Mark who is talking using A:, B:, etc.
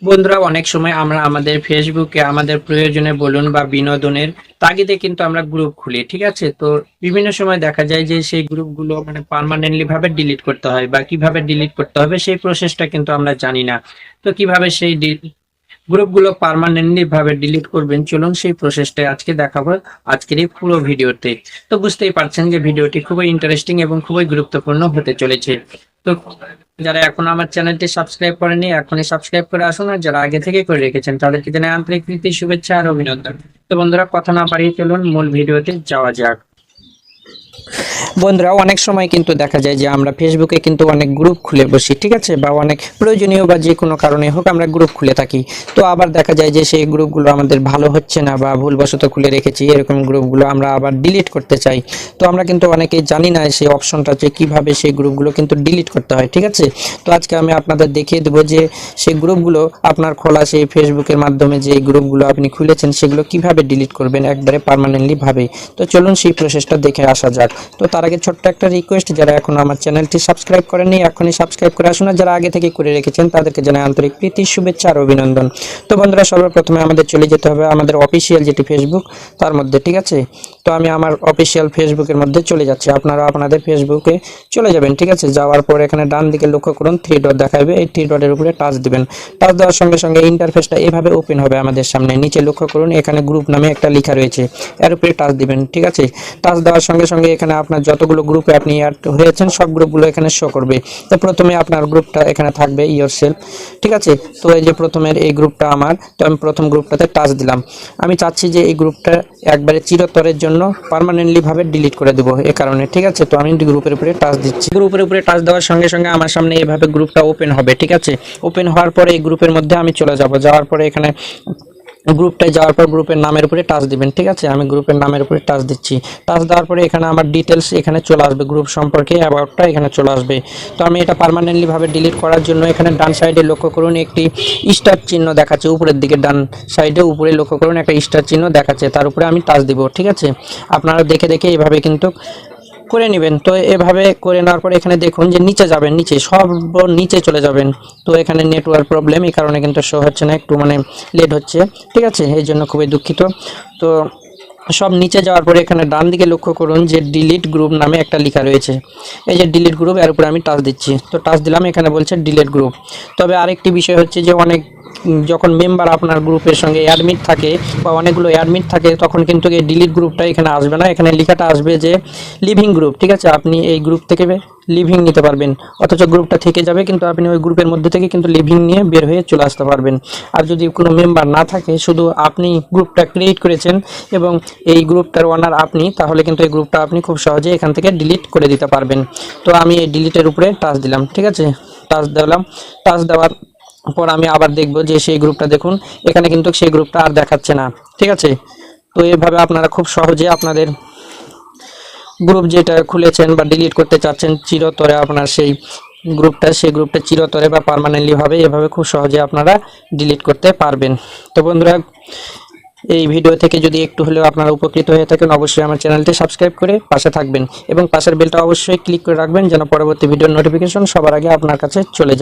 A: বন্ধুরা, অনেক সময় আমরা আমাদের ফেসবুকে আমাদের প্রয়োজনে বলুন বা বিনোদনের তাগিদে কিন্তু আমরা গ্রুপ খুলি, ঠিক আছে? তো বিভিন্ন সময় দেখা যায় যে সেই গ্রুপগুলো মানে পার্মানেন্টলি ভাবে ডিলিট করতে হয় বা কিভাবে ডিলিট করতে হবে সেই প্রসেসটা কিন্তু আমরা জানি না। তো কিভাবে সেই গ্রুপগুলো পার্মানেন্টলি ভাবে ডিলিট করবেন, চলুন সেই প্রসেসটা আজকে দেখাবো আজকের এই পুরো ভিডিওতে। তো বুঝতেই পারছেন যে ভিডিওটি খুবই ইন্টারেস্টিং এবং খুবই গুরুত্বপূর্ণ হতে চলেছে। তো যারা এখন আমার চ্যানেলটি সাবস্ক্রাইব করেনি এখনই সাবস্ক্রাইব করে আসুন, আর যারা আগে থেকে করে রেখেছেন তাদেরকে জানাই আন্তরিক প্রীতি, শুভেচ্ছা আর অভিনন্দন। তো বন্ধুরা, কথা না বাড়িয়ে চলুন মূল ভিডিওতে যাওয়া যাক। বন্ধুরা, অনেক সময় কিন্তু দেখা যায় যে আমরা ফেসবুকে কিন্তু অনেক গ্রুপ খুলে বসি, ঠিক আছে, বা অনেক প্রয়োজনীয় বা যে কোনো কারণে হোক আমরা গ্রুপ খুলে থাকি। তো আবার দেখা যায় যে সেই গ্রুপগুলো আমাদের ভালো হচ্ছে না বা ভুলবশত খুলে রেখেছি, এরকম গ্রুপগুলো আমরা আবার ডিলিট করতে চাই। তো আমরা কিন্তু অনেকেই জানি না সেই অপশনটা যে কিভাবে সেই গ্রুপগুলো কিন্তু ডিলিট করতে হয়, ঠিক আছে। তো আজকে আমি আপনাদের দেখিয়ে দেবো যে সেই গ্রুপগুলো আপনার খোলা সেই ফেসবুকের মাধ্যমে যে গ্রুপগুলো আপনি খুলেছেন সেগুলো কিভাবে ডিলিট করবেন একবারে পার্মানেন্টলি ভাবে। তো চলুন সেই প্রসেসটা দেখে আসা যাক। তো তার আগে ছোট্ট একটা রিকোয়েস্ট, যারা এখন আমার চ্যানেলটি সাবস্ক্রাইব করেননি এখনই সাবস্ক্রাইব করে আসুন, আর যারা আগে থেকে করে রেখেছেন তাদেরকে জানাই আন্তরিক প্রীতি, শুভেচ্ছা আর অভিনন্দন। তো বন্ধুরা, সর্বপ্রথমে আমাদের চলে যেতে হবে আমাদের অফিসিয়াল যেটি ফেসবুক তার মধ্যে, ঠিক আছে। তো আমি আমার অফিসিয়াল ফেসবুকের মধ্যে চলে যাচ্ছি, আপনারা আপনাদের ফেসবুকে চলে যাবেন, ঠিক আছে। যাওয়ার পর এখানে ডান দিকে লক্ষ্য করুন, থ্রি ডট দেখাবে, এই থ্রি ডটের উপরে টাচ দিবেন। টাচ দেওয়ার সঙ্গে সঙ্গে ইন্টারফেসটা এভাবে ওপেন হবে আমাদের সামনে। নিচে লক্ষ্য করুন, এখানে গ্রুপ নামে একটা লেখা রয়েছে, এর উপরে টাচ দিবেন, ঠিক আছে। টাচ দেওয়ার সঙ্গে সঙ্গে এখানে আপনার যতগুলো গ্রুপে আপনি অ্যাড হয়েছেন সব গ্রুপগুলো এখানে শো করবে। তো প্রথমে আপনার গ্রুপটা এখানে থাকবে ইয়োরসেলফ, ঠিক আছে। তো এই যে প্রথমের এই গ্রুপটা আমার, তো আমি প্রথম গ্রুপটাতে টাচ দিলাম। আমি চাচ্ছি যে এই গ্রুপটা একবারে চিরতরের জন্য পার্মানেন্টলি ভাবে ডিলিট করে দেবো, এ কারণে, ঠিক আছে। তো আমি গ্রুপের উপরে টাচ দিচ্ছি। গ্রুপের উপরে টাচ দেওয়ার সঙ্গে সঙ্গে আমার সামনে এইভাবে গ্রুপটা ওপেন হবে, ঠিক আছে। ওপেন হওয়ার পরে এই গ্রুপের মধ্যে আমি চলে যাব। যাওয়ার পরে এখানে গ্রুপটায় যাওয়ার পর গ্রুপের নামের উপরে টাচ দিবেন, ঠিক আছে। আমি গ্রুপের নামের উপরে টাচ দিচ্ছি। টাচ দেওয়ার পরে এখানে আমার ডিটেলস এখানে চলে আসবে, গ্রুপ সম্পর্কে অ্যাবাউটটা এখানে চলে আসবে। তো আমি এটা পার্মানেন্টলি ভাবে ডিলিট করার জন্য এখানে ডান সাইডে লক্ষ্য করুন একটি স্টার চিহ্ন দেখাচ্ছে, উপরের দিকে ডান সাইডে উপরে লক্ষ্য করুন একটা স্টার চিহ্ন দেখাচ্ছে, তার উপরে আমি টাচ দিব, ঠিক আছে। আপনারা দেখে দেখে এইভাবে কিন্তু করে নেবেন। তো এভাবে করে নেওয়ার পরে এখানে দেখুন যে নিচে যাবেন, নিচে সব নিচে চলে যাবেন। তো এখানে নেটওয়ার্ক প্রবলেম, এই কারণে কিন্তু শো হচ্ছে না, একটু মানে লেট হচ্ছে, ঠিক আছে, এই জন্য খুবই দুঃখিত। তো সব নিচে যাওয়ার পরে এখানে ডান দিকে লক্ষ্য করুন যে ডিলিট গ্রুপ নামে একটা লেখা রয়েছে, এই যে ডিলিট গ্রুপ, এর উপরে আমি টাচ দিচ্ছি। তো টাচ দিলাম, এখানে বলছে ডিলিট গ্রুপ। তবে আরেকটি বিষয় হচ্ছে যে অনেক যখন মেম্বার আপনার গ্রুপের সঙ্গে অ্যাডমিট থাকে বা অনেকগুলো অ্যাডমিট থাকে তখন কিন্তু এই ডিলিট গ্রুপটা এখানে আসবে না, এখানে লেখাটা আসবে যে লিভিং গ্রুপ, ঠিক আছে। আপনি এই গ্রুপ থেকে লিভিং নিতে পারবেন, অথচ গ্রুপটা থেকে যাবে কিন্তু আপনি ওই গ্রুপের মধ্যে থেকে কিন্তু লিভিং নিয়ে বের হয়ে চলে আসতে পারবেন। আর যদি কোনো মেম্বার না থাকে, শুধু আপনি গ্রুপটা ক্রিয়েট করেছেন এবং এই গ্রুপটার ওনার আপনি, তাহলে কিন্তু এই গ্রুপটা আপনি খুব সহজে এখান থেকে ডিলিট করে দিতে পারবেন। তো আমি এই ডিলিটের উপরে টাচ দিলাম, ঠিক আছে। টাচ দিলাম, টাচ দেওয়ার পর আমি আবার দেখব যে সেই গ্রুপটা, দেখুন এখানে কিন্তু সেই গ্রুপটা আর দেখাচ্ছে না, ঠিক আছে। তো এভাবে আপনারা খুব সহজে আপনাদের গ্রুপ যেটা খুলেছেন বা ডিলিট করতে চাচ্ছেন চিরতরে আপনার সেই গ্রুপটা চিরতরে বা পার্মানেন্টলি ভাবে এভাবে খুব সহজে আপনারা ডিলিট করতে পারবেন। তো বন্ধুরা, এই ভিডিও থেকে যদি একটু হলেও আপনারা উপকৃত হয়ে থাকেন অবশ্যই আমার চ্যানেলটি সাবস্ক্রাইব করে পাশে থাকবেন এবং পাশের বেলটা অবশ্যই ক্লিক করে রাখবেন যেন পরবর্তী ভিডিওর নোটিফিকেশন সবার আগে আপনার কাছে চলে যায়।